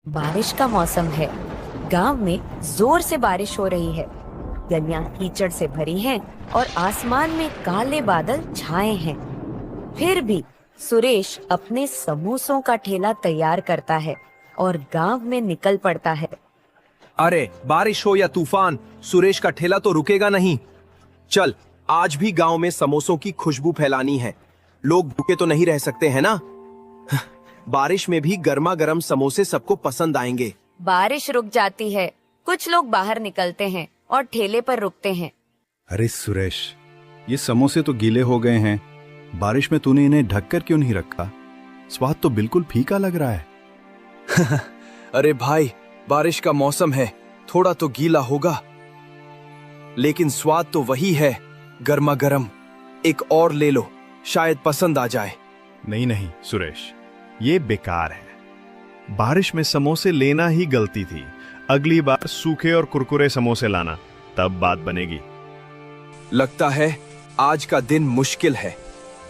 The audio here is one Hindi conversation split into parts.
बारिश का मौसम है। गांव में जोर से बारिश हो रही है। गलियां कीचड़ से भरी हैं और आसमान में काले बादल छाए हैं। फिर भी सुरेश अपने समोसों का ठेला तैयार करता है और गांव में निकल पड़ता है। अरे बारिश हो या तूफान, सुरेश का ठेला तो रुकेगा नहीं। चल, आज भी गांव में समोसों की खुशबू फैलानी है। लोग भूखे तो नहीं रह सकते हैं ना। बारिश में भी गर्मा गर्म समोसे सबको पसंद आएंगे। बारिश रुक जाती है। कुछ लोग बाहर निकलते हैं और ठेले पर रुकते हैं। अरे सुरेश, ये समोसे तो गीले हो गए हैं। बारिश में तूने इन्हें ढककर क्यों नहीं रखा? स्वाद तो बिल्कुल फीका लग रहा है। अरे भाई, बारिश का मौसम है, थोड़ा तो गीला होगा, लेकिन स्वाद तो वही है, गर्मा गर्म। एक और ले लो, शायद पसंद आ जाए। नहीं नहीं सुरेश, ये बेकार है। बारिश में समोसे लेना ही गलती थी। अगली बार सूखे और कुरकुरे समोसे लाना, तब बात बनेगी। लगता है आज का दिन मुश्किल है,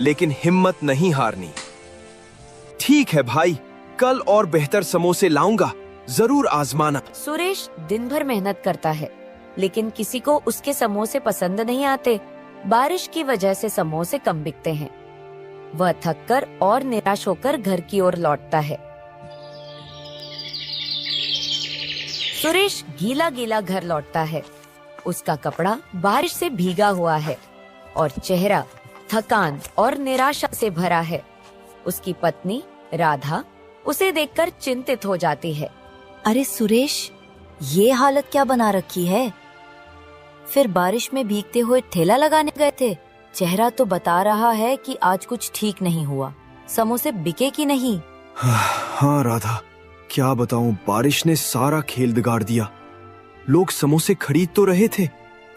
लेकिन हिम्मत नहीं हारनी। ठीक है भाई, कल और बेहतर समोसे लाऊंगा, जरूर आजमाना। सुरेश दिन भर मेहनत करता है, लेकिन किसी को उसके समोसे पसंद नहीं आते। बारिश की वजह से समोसे कम बिकते हैं। वह थककर और निराश होकर घर की ओर लौटता है। सुरेश गीला गीला घर लौटता है। उसका कपड़ा बारिश से भीगा हुआ है और चेहरा थकान और निराशा से भरा है। उसकी पत्नी राधा उसे देखकर चिंतित हो जाती है। अरे सुरेश, ये हालत क्या बना रखी है? फिर बारिश में भीगते हुए ठेला लगाने गए थे। चेहरा तो बता रहा है कि आज कुछ ठीक नहीं हुआ। समोसे बिके कि नहीं? हाँ राधा, क्या बताऊं, बारिश ने सारा खेल बिगाड़ दिया। लोग समोसे खरीद तो रहे थे,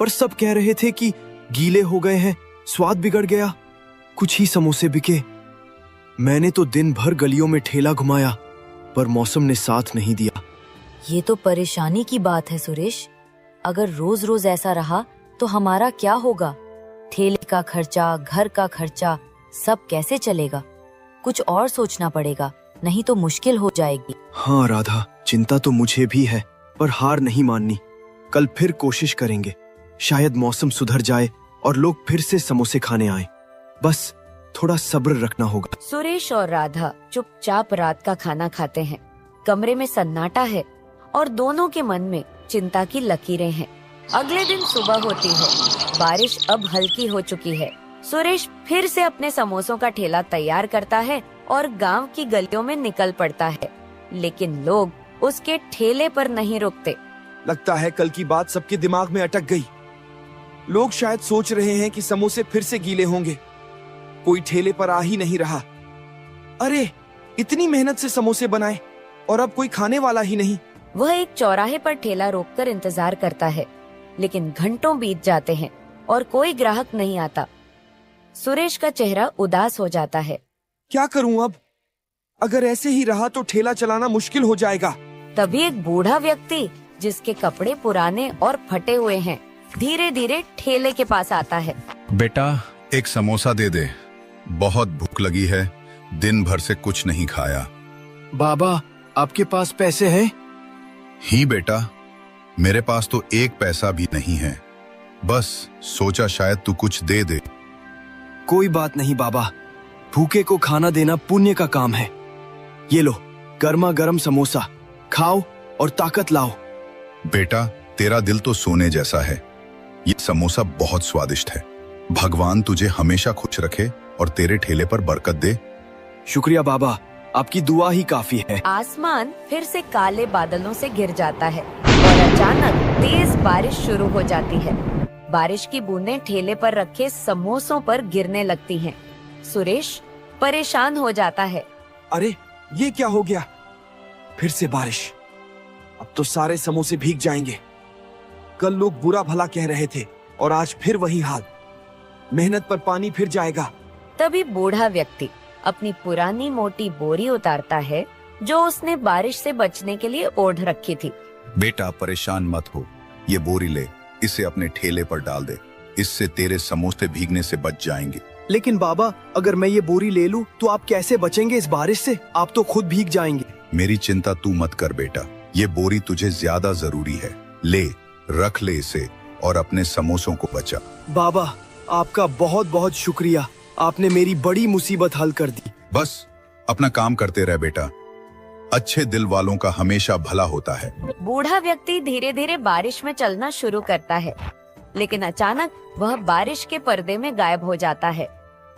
पर सब कह रहे थे कि गीले हो गए हैं, स्वाद बिगड़ गया। कुछ ही समोसे बिके। मैंने तो दिन भर गलियों में ठेला घुमाया, पर मौसम ने साथ नहीं दिया। ये तो परेशानी की बात है सुरेश। अगर रोज रोज ऐसा रहा तो हमारा क्या होगा? ठेले का खर्चा, घर का खर्चा, सब कैसे चलेगा? कुछ और सोचना पड़ेगा, नहीं तो मुश्किल हो जाएगी। हाँ राधा, चिंता तो मुझे भी है, पर हार नहीं माननी। कल फिर कोशिश करेंगे। शायद मौसम सुधर जाए और लोग फिर से समोसे खाने आए। बस थोड़ा सब्र रखना होगा। सुरेश और राधा चुपचाप रात का खाना खाते हैं। कमरे में सन्नाटा है और दोनों के मन में चिंता की लकीरें हैं। अगले दिन सुबह होती है। बारिश अब हल्की हो चुकी है। सुरेश फिर से अपने समोसों का ठेला तैयार करता है और गांव की गलियों में निकल पड़ता है, लेकिन लोग उसके ठेले पर नहीं रुकते। लगता है कल की बात सबके दिमाग में अटक गई। लोग शायद सोच रहे हैं कि समोसे फिर से गीले होंगे। कोई ठेले पर आ ही नहीं रहा। अरे, इतनी मेहनत से समोसे बनाए और अब कोई खाने वाला ही नहीं। वह एक चौराहे पर ठेला रोककर इंतजार करता है, लेकिन घंटों बीत जाते हैं और कोई ग्राहक नहीं आता। सुरेश का चेहरा उदास हो जाता है। क्या करूं अब? अगर ऐसे ही रहा तो ठेला चलाना मुश्किल हो जाएगा। तभी एक बूढ़ा व्यक्ति, जिसके कपड़े पुराने और फटे हुए हैं, धीरे धीरे ठेले के पास आता है। बेटा, एक समोसा दे दे, बहुत भूख लगी है, दिन भर से कुछ नहीं खाया। बाबा, आपके पास पैसे हैं? ही बेटा, मेरे पास तो एक पैसा भी नहीं है। बस सोचा शायद तू कुछ दे दे। कोई बात नहीं बाबा, भूखे को खाना देना पुण्य का काम है। ये लो, गर्मा गर्म समोसा खाओ और ताकत लाओ। बेटा, तेरा दिल तो सोने जैसा है। ये समोसा बहुत स्वादिष्ट है। भगवान तुझे हमेशा खुश रखे और तेरे ठेले पर बरकत दे। शुक्रिया बाबा, आपकी दुआ ही काफी है। आसमान फिर से काले बादलों से घिर जाता है और अचानक तेज बारिश शुरू हो जाती है। बारिश की बूंदें ठेले पर रखे समोसों पर गिरने लगती हैं। सुरेश परेशान हो जाता है। अरे, ये क्या हो गया? फिर से बारिश। अब तो सारे समोसे भीग जाएंगे। कल लोग बुरा भला कह रहे थे और आज फिर वही हाल। मेहनत पर पानी फिर जाएगा। तभी बूढ़ा व्यक्ति अपनी पुरानी मोटी बोरी उतारता है, जो उसने बारिश से बचने के लिए ओढ़ रखी थी। बेटा, परेशान मत हो, ये बोरी ले, इसे अपने ठेले पर डाल दे। इससे तेरे समोसे भीगने से बच जाएंगे। लेकिन बाबा, अगर मैं ये बोरी ले लूं तो आप कैसे बचेंगे इस बारिश से? आप तो खुद भीग जाएंगे। मेरी चिंता तू मत कर बेटा, ये बोरी तुझे ज्यादा जरूरी है। ले, रख ले इसे और अपने समोसों को बचा। बाबा, आपका बहुत बहुत शुक्रिया, आपने मेरी बड़ी मुसीबत हल कर दी। बस अपना काम करते रह बेटा, अच्छे दिल वालों का हमेशा भला होता है। बूढ़ा व्यक्ति धीरे धीरे बारिश में चलना शुरू करता है, लेकिन अचानक वह बारिश के पर्दे में गायब हो जाता है।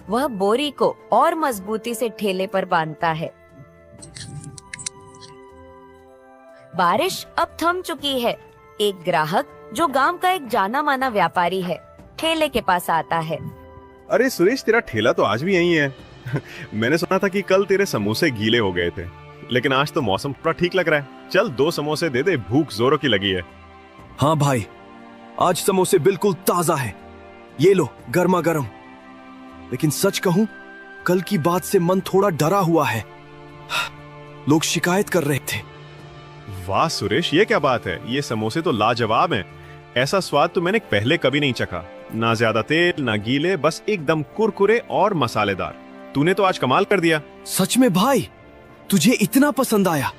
वह बोरी को और मजबूती से ठेले पर बांधता है। बारिश अब थम चुकी है। एक ग्राहक जो गांव का एक जाना माना व्यापारी है, ठेले के पास आता है। अरे सुरेश, तेरा ठेला तो आज भी यही है। मैंने सुना था कि कल तेरे समोसे गीले हो गए थे, लेकिन आज तो मौसम पूरा ठीक लग रहा है। चल 2 समोसे दे दे, भूख जोरों की लगी है। हाँ भाई, आज समोसे बिल्कुल ताजा है, ये लो गर्मा गर्म। लेकिन सच कहूं, कल की बात से मन थोड़ा डरा हुआ है। लोग शिकायत कर रहे थे। वाह सुरेश, ये क्या बात है? ये समोसे तो लाजवाब हैं। ऐसा स्वाद तो मैंने पहले कभी नहीं चखा। ना ज्यादा तेल, ना गीले, बस एकदम कुरकुरे और मसालेदार। तूने तो आज कमाल कर दिया। सच में भाई, तुझे इतना पसंद आया?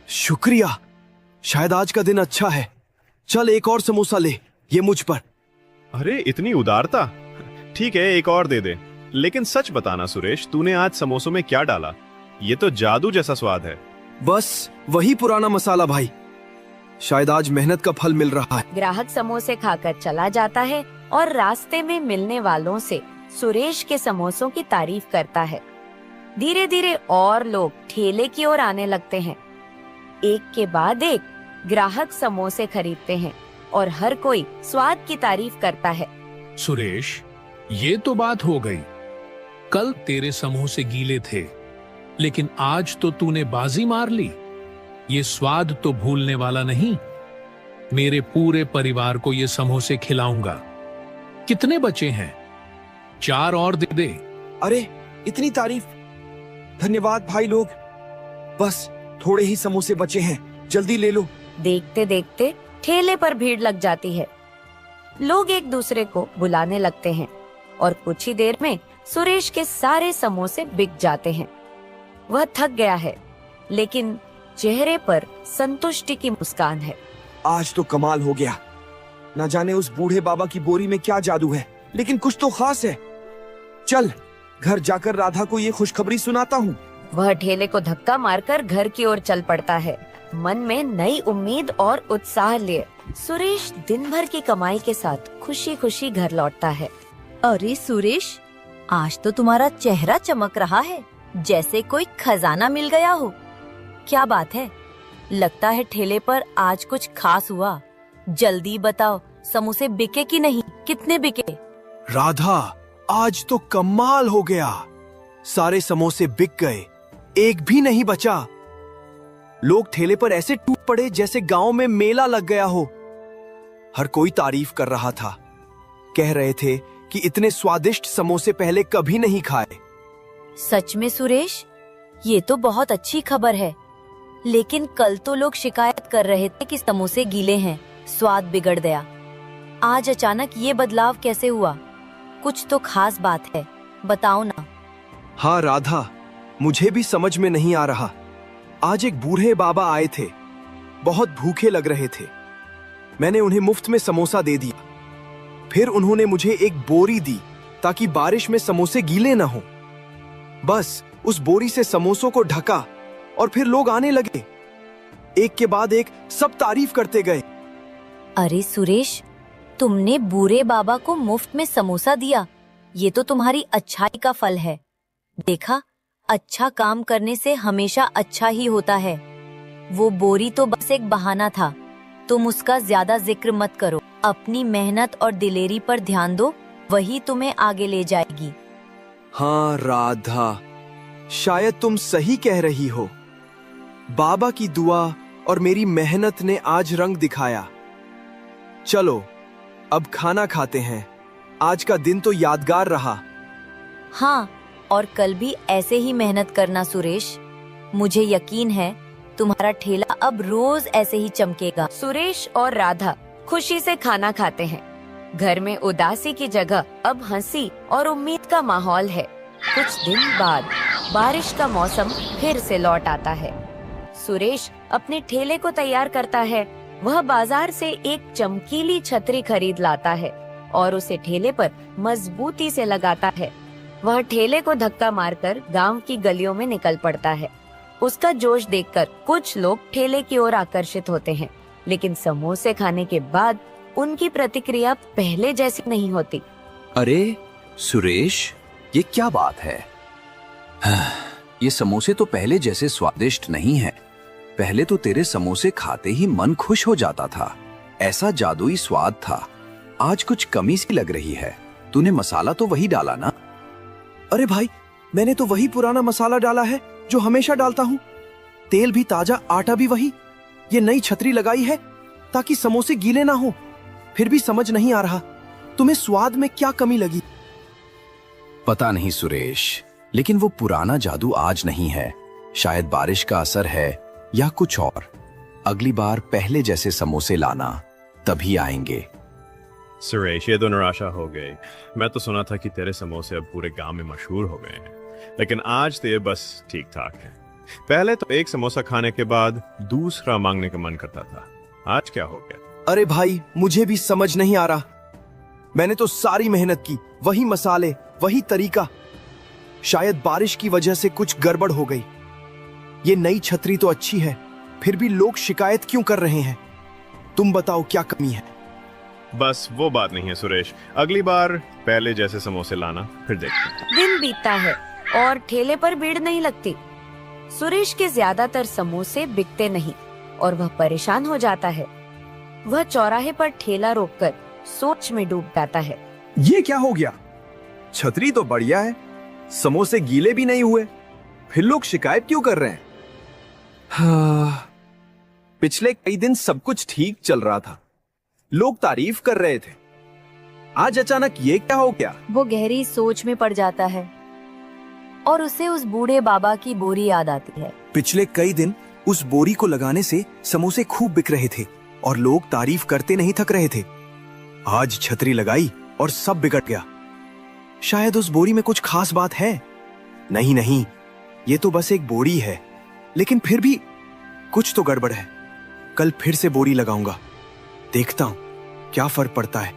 शुक्रिया, शायद आज का दिन अच्छा है। चल एक और समोसा ले, ये मुझ पर। अरे इतनी उदारता। ठीक है, एक और दे दे। लेकिन सच बताना सुरेश, तूने आज समोसों में क्या डाला? ये तो जादू जैसा स्वाद है। बस वही पुराना मसाला भाई, शायद आज मेहनत का फल मिल रहा है। ग्राहक समोसे खाकर चला जाता है और रास्ते में मिलने वालों से सुरेश के समोसों की तारीफ करता है। धीरे धीरे और लोग ठेले की ओर आने लगते हैं। एक के बाद एक ग्राहक समोसे खरीदते हैं और हर कोई स्वाद की तारीफ करता है। सुरेश, ये तो बात हो गई। कल तेरे समोसे गीले थे, लेकिन आज तो तूने बाजी मार ली। ये स्वाद तो भूलने वाला नहीं। मेरे पूरे परिवार को ये समोसे खिलाऊंगा। कितने बचे हैं? 4 और दे दे। अरे इतनी तारीफ, धन्यवाद भाई लोग। बस थोड़े ही समोसे बचे हैं, जल्दी ले लो। देखते देखते ठेले पर भीड़ लग जाती है। लोग एक दूसरे को बुलाने लगते हैं और कुछ ही देर में सुरेश के सारे समोसे बिक जाते हैं। वह थक गया है, लेकिन चेहरे पर संतुष्टि की मुस्कान है। आज तो कमाल हो गया। न जाने उस बूढ़े बाबा की बोरी में क्या जादू है, लेकिन कुछ तो खास है। चल घर जाकर राधा को ये खुशखबरी सुनाता हूँ। वह ठेले को धक्का मारकर घर की ओर चल पड़ता है, मन में नई उम्मीद और उत्साह लिए। सुरेश दिन भर की कमाई के साथ खुशी खुशी घर लौटता है। अरे सुरेश, आज तो तुम्हारा चेहरा चमक रहा है, जैसे कोई खजाना मिल गया हो। क्या बात है? लगता है ठेले पर आज कुछ खास हुआ। जल्दी बताओ, समोसे बिके कि नहीं? कितने बिके? राधा, आज तो कमाल हो गया। सारे समोसे बिक गए, एक भी नहीं बचा। लोग ठेले पर ऐसे टूट पड़े जैसे गांव में मेला लग गया हो। हर कोई तारीफ कर रहा था, कह रहे थे कि इतने स्वादिष्ट समोसे पहले कभी नहीं खाए। सच में सुरेश, ये तो बहुत अच्छी खबर है। लेकिन कल तो लोग शिकायत कर रहे थे कि समोसे गीले हैं, स्वाद बिगड़ गया। आज अचानक ये बदलाव कैसे हुआ? कुछ तो खास बात है, बताओ ना। हाँ राधा, मुझे भी समझ में नहीं आ रहा। आज एक बूढ़े बाबा आए थे, बहुत भूखे लग रहे थे। मैंने उन्हें मुफ्त में समोसा दे दिया। फिर उन्होंने मुझे एक बोरी दी ताकि बारिश में समोसे गीले न हो। बस उस बोरी से समोसों को ढका और फिर लोग आने लगे। एक के बाद एक सब तारीफ करते गए। अरे सुरेश, तुमने बूढ़े बाबा को मुफ्त में समोसा दिया, ये तो तुम्हारी अच्छाई का फल है। देखा, अच्छा काम करने से हमेशा अच्छा ही होता है। वो बोरी तो बस एक बहाना था, तुम उसका ज्यादा जिक्र मत करो। अपनी मेहनत और दिलेरी पर ध्यान दो, वही तुम्हें आगे ले जाएगी। हाँ राधा, शायद तुम सही कह रही हो। बाबा की दुआ और मेरी मेहनत ने आज रंग दिखाया। चलो अब खाना खाते हैं। आज का दिन तो यादगार रहा। हाँ, और कल भी ऐसे ही मेहनत करना सुरेश। मुझे यकीन है तुम्हारा ठेला अब रोज ऐसे ही चमकेगा। सुरेश और राधा खुशी से खाना खाते हैं। घर में उदासी की जगह अब हंसी और उम्मीद का माहौल है। कुछ दिन बाद बारिश का मौसम फिर से लौट आता है। सुरेश अपने ठेले को तैयार करता है। वह बाजार से एक चमकीली छतरी खरीद लाता है और उसे ठेले पर मजबूती से लगाता है। वह ठेले को धक्का मारकर गांव की गलियों में निकल पड़ता है। उसका जोश देखकर कुछ लोग ठेले की ओर आकर्षित होते हैं, लेकिन समोसे खाने के बाद उनकी प्रतिक्रिया पहले जैसी नहीं होती। अरे सुरेश, ये क्या बात है? ये समोसे तो पहले जैसे स्वादिष्ट नहीं है। पहले तो तेरे समोसे खाते ही मन खुश हो जाता था, ऐसा जादुई स्वाद था। आज कुछ कमी सी लग रही है। तूने मसाला तो वही डाला ना? अरे भाई, मैंने तो वही पुराना मसाला डाला है जो हमेशा डालता हूँ। तेल भी ताजा, आटा भी वही। ये नई छतरी लगाई है ताकि समोसे गीले ना हो। फिर भी समझ नहीं आ रहा, तुम्हें स्वाद में क्या कमी लगी? पता नहीं सुरेश, लेकिन वो पुराना जादू आज नहीं है। शायद बारिश का असर है या कुछ और। अगली बार पहले जैसे समोसे लाना, तभी आएंगे। सुरेश, ये तो निराशा हो गई। मैं तो सुना था कि तेरे समोसे अब पूरे गांव में मशहूर हो गए हैं, लेकिन आज तो ये बस ठीक ठाक है। पहले तो एक समोसा खाने के बाद दूसरा मांगने का मन करता था। आज क्या हो गया? अरे भाई, मुझे भी समझ नहीं आ रहा। मैंने तो सारी मेहनत की, वही मसाले, वही तरीका। शायद बारिश की वजह से कुछ गड़बड़ हो गई। ये नई छतरी तो अच्छी है, फिर भी लोग शिकायत क्यों कर रहे हैं? तुम बताओ क्या कमी है? बस वो बात नहीं है सुरेश। अगली बार पहले जैसे समोसे लाना, फिर देखते हैं। दिन बीतता है और ठेले पर भीड़ नहीं लगती। सुरेश के ज्यादातर समोसे बिकते नहीं और वह परेशान हो जाता है। वह चौराहे पर ठेला रोककर सोच में डूब जाता है। ये क्या हो गया? छतरी तो बढ़िया है, समोसे गीले भी नहीं हुए, फिर लोग शिकायत क्यों कर रहे हैं? पिछले कई दिन सब कुछ ठीक चल रहा था, लोग तारीफ कर रहे थे। आज अचानक ये क्या हो गया? वो गहरी सोच में पड़ जाता है और उसे उस बूढ़े बाबा की बोरी याद आती है। पिछले कई दिन उस बोरी को लगाने से समोसे खूब बिक रहे थे और लोग तारीफ करते नहीं थक रहे थे। आज छतरी लगाई और सब बिगड़ गया। शायद उस बोरी में कुछ खास बात है। नहीं नहीं, ये तो बस एक बोरी है, लेकिन फिर भी कुछ तो गड़बड़ है। कल फिर से बोरी लगाऊंगा, देखता हूं क्या फर्क पड़ता है।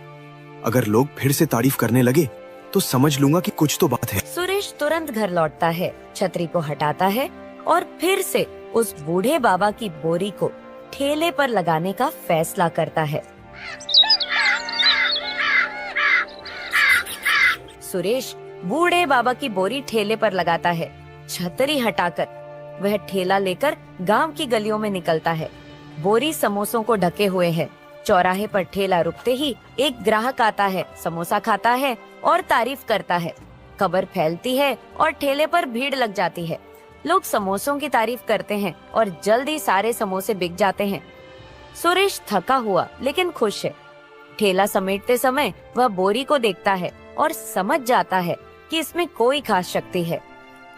अगर लोग फिर से तारीफ करने लगे तो समझ लूंगा कि कुछ तो बात है। सुरेश तुरंत घर लौटता है, छतरी को हटाता है और फिर से उस बूढ़े बाबा की बोरी को ठेले पर लगाने का फैसला करता है। सुरेश बूढ़े बाबा की बोरी ठेले पर लगाता है। छतरी हटाकर वह ठेला लेकर गांव की गलियों में निकलता है। बोरी समोसों को ढके हुए है। चौराहे पर ठेला रुकते ही एक ग्राहक आता है, समोसा खाता है और तारीफ करता है। खबर फैलती है और ठेले पर भीड़ लग जाती है। लोग समोसों की तारीफ करते हैं और जल्दी सारे समोसे बिक जाते हैं। सुरेश थका हुआ लेकिन खुश है। ठेला समेटते समय वह बोरी को देखता है और समझ जाता है कि इसमें कोई खास शक्ति है।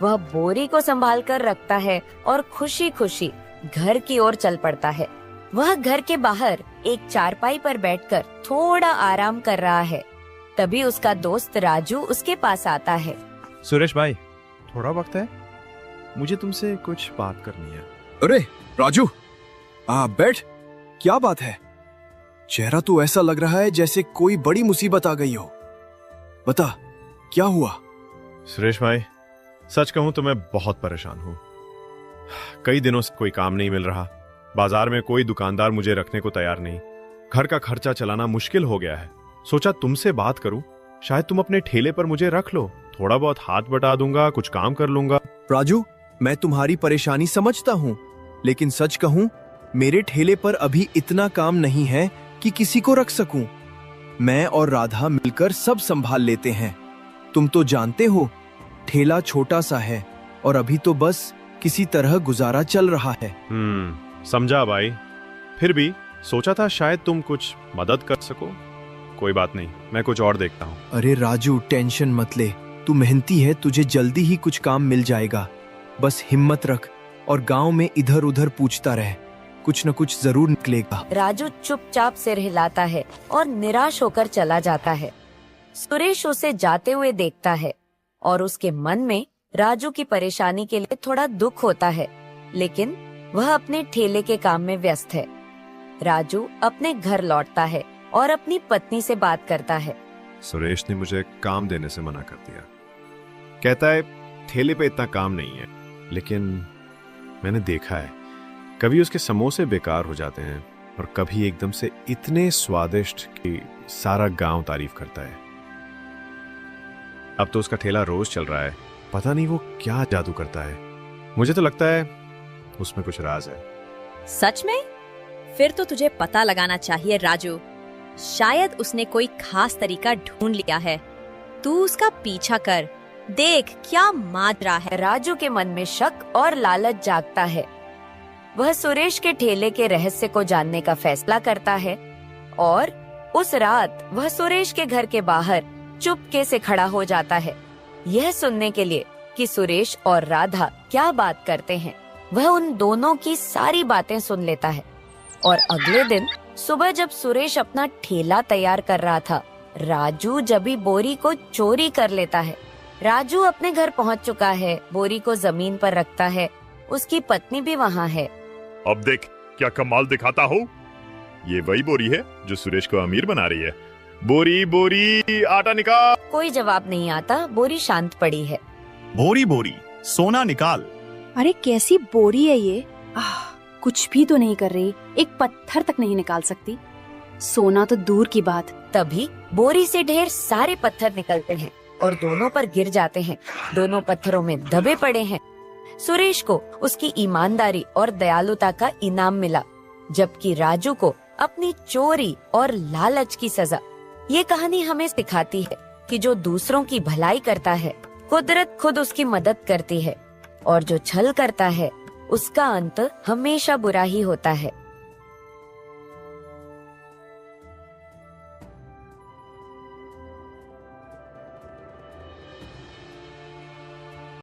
वह बोरी को संभाल कर रखता है और खुशी खुशी घर की ओर चल पड़ता है। वह घर के बाहर एक चारपाई पर बैठकर थोड़ा आराम कर रहा है। तभी उसका दोस्त राजू उसके पास आता है। सुरेश भाई, थोड़ा वक्त है? मुझे तुमसे कुछ बात करनी है। अरे राजू, बैठ। क्या बात है? चेहरा तो ऐसा लग रहा है जैसे कोई बड़ी मुसीबत आ गई हो। बता, क्या हुआ? सुरेश भाई, सच कहूं तो मैं बहुत परेशान हूं। कई दिनों से कोई काम नहीं मिल रहा। बाजार में कोई दुकानदार मुझे रखने को तैयार नहीं। घर का खर्चा चलाना मुश्किल हो गया है। सोचा तुमसे बात करूं, शायद तुम अपने ठेले पर मुझे रख लो। थोड़ा बहुत हाथ बटा दूंगा, कुछ काम कर लूंगा। राजू, मैं तुम्हारी परेशानी समझता हूँ, लेकिन सच कहूँ मेरे ठेले पर अभी इतना काम नहीं है कि किसी को रख सकूं। मैं और राधा मिलकर सब संभाल लेते हैं। तुम तो जानते हो, ठेला छोटा सा है और अभी तो बस किसी तरह गुजारा चल रहा है। समझा भाई। फिर भी सोचा था शायद तुम कुछ मदद कर सको। कोई बात नहीं, मैं कुछ और देखता हूँ। अरे राजू, टेंशन मत ले। तू मेहनती है, तुझे जल्दी ही कुछ काम मिल जाएगा। बस हिम्मत रख और गांव में इधर उधर पूछता रह, कुछ न कुछ जरूर निकलेगा। राजू चुपचाप सिर हिलाता है और निराश होकर चला जाता है। सुरेश उसे जाते हुए देखता है और उसके मन में राजू की परेशानी के लिए थोड़ा दुख होता है, लेकिन वह अपने ठेले के काम में व्यस्त है। राजू अपने घर लौटता है और अपनी पत्नी से बात करता है। सुरेश ने मुझे काम देने से मना कर दिया। कहता है ठेले पे इतना काम नहीं है, लेकिन मैंने देखा है कभी उसके समोसे बेकार हो जाते हैं और कभी एकदम से इतने स्वादिष्ट कि सारा गांव तारीफ करता है। अब तो उसका ठेला रोज चल रहा है, पता नहीं वो क्या जादू करता है। मुझे तो लगता है उसमें कुछ राज है। सच में? फिर तो तुझे पता लगाना चाहिए राजू। शायद उसने कोई खास तरीका ढूंढ लिया है। तू उसका पीछा कर, देख क्या माजरा है। राजू के मन में शक और लालच जागता है। वह सुरेश के ठेले के रहस्य को जानने का फैसला करता है और उस रात वह सुरेश के घर के बाहर चुपके से खड़ा हो जाता है, यह सुनने के लिए कि सुरेश और राधा क्या बात करते हैं। वह उन दोनों की सारी बातें सुन लेता है और अगले दिन सुबह जब सुरेश अपना ठेला तैयार कर रहा था, राजू जबी बोरी को चोरी कर लेता है। राजू अपने घर पहुंच चुका है, बोरी को जमीन पर रखता है। उसकी पत्नी भी वहाँ है। अब देख क्या कमाल दिखाता हो। ये वही बोरी है जो सुरेश को अमीर बना रही है। बोरी बोरी आटा निकाल। कोई जवाब नहीं आता, बोरी शांत पड़ी है। बोरी बोरी सोना निकाल। अरे कैसी बोरी है ये? कुछ भी तो नहीं कर रही, एक पत्थर तक नहीं निकाल सकती, सोना तो दूर की बात। तभी बोरी से ढेर सारे पत्थर निकलते हैं और दोनों पर गिर जाते हैं। दोनों पत्थरों में दबे पड़े हैं। सुरेश को उसकी ईमानदारी और दयालुता का इनाम मिला, जबकि राजू को अपनी चोरी और लालच की सजा। ये कहानी हमें सिखाती है कि जो दूसरों की भलाई करता है, कुदरत खुद उसकी मदद करती है, और जो छल करता है उसका अंत हमेशा बुरा ही होता है।